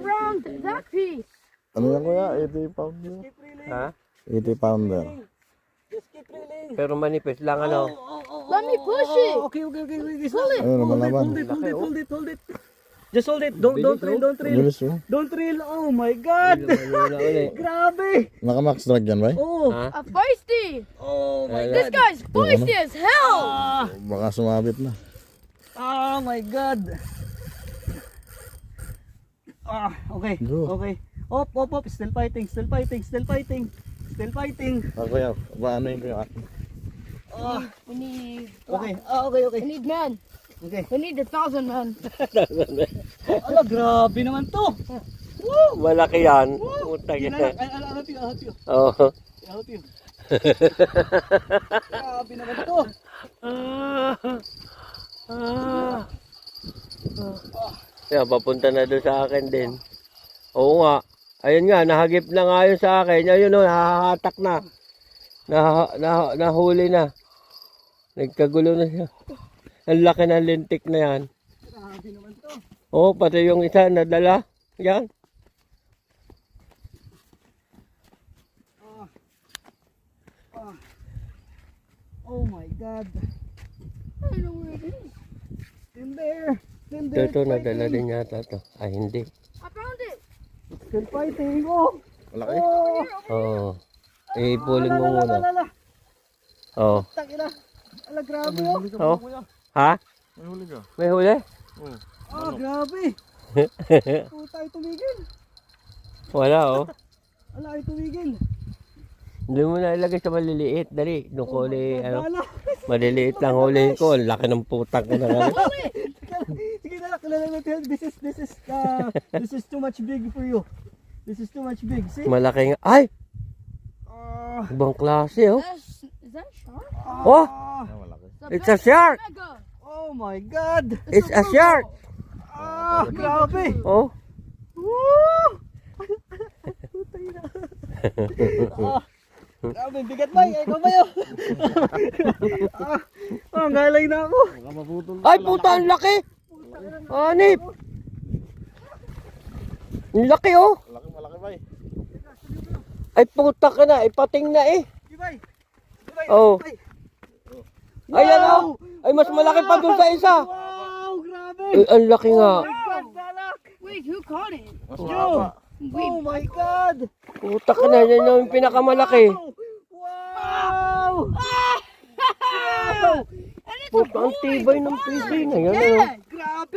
around that piece. Ano yan kuya? 80 pounder? Ha? 80 pounder. Just keep reeling. Pero manipis lang ano. Let me push it. Okay. Pull it. Ayun, lumalaban. Hold it. Just hold it. Don't reel. Bilis oh. Don't reel. Oh my God. Grabe. Naka-max drag yan ba? Oh. Ha? A feisty. Oh my This God. guy's feisty as hell. Baka sumabit na. Oh my God. Okay. Go. Okay. Op. Still fighting. Ah, kuya, paano yun kuya? We need. Okay. We need men. Okay. We need 1,000 men. Ala, grabe naman to. Malaki yan. Putang I'll ina. help you. Oo. I'll help you. Grabe naman to. Yan, papunta na doon sa akin din. Oo nga. Ayun nga, nahagip na nga yun sa akin. Ayun o, nahahatak na. Nahuli na. Nagkagulo na siya. Ang laki ng lintik na yan. Grabe naman to. Oo, pati yung isa nadala. Yan. Oh my God. I don't know where it is. In there. Ito, nadala din yata to. Ay, hindi. I found it. Still fighting. Oh. Malaki? Oo. Ipulin mo muna. Oo. Takina. Ala, grabe oh. Oo. Ha? May huli ka? May huli? Grabe. Puta, ay tumigil. Wala oh. Ala, ay tumigil. Hindi mo na ilagay sa maliliit. Dali. Doon ko uli, ano. Ala. Maliliit lang huli ko. Ang laki ng putak ko na nga. Sige na, kilala natin. This is too much big for you. This is too much big. See? Malaki nga. Ay! Ibang klase oh. Is that a shark? Oh! Ah, malaki. It's a shark! Mega. Oh my God. It's a shark! Grabe. Oh! Woo! Putay na. Grabe, bigat ba? Ikaw ba yun? Galay na ako. Baka maputol. Ay puta, ang laki! Anip! Ang laki oh! Malaki ba eh? Ay puta ka na, ipating na eh! Gibay. Oh! Ayan oh! Ay mas malaki pa dun sa isa! Wow, grabe. Ay, ang laki nga! Wait, who caught it? Mas mahaba. Oh my God. Puta ka na, yan yung pinakamalaki! Wow. Puta, ang tibay ng PC na yan. Yeah. Grabe.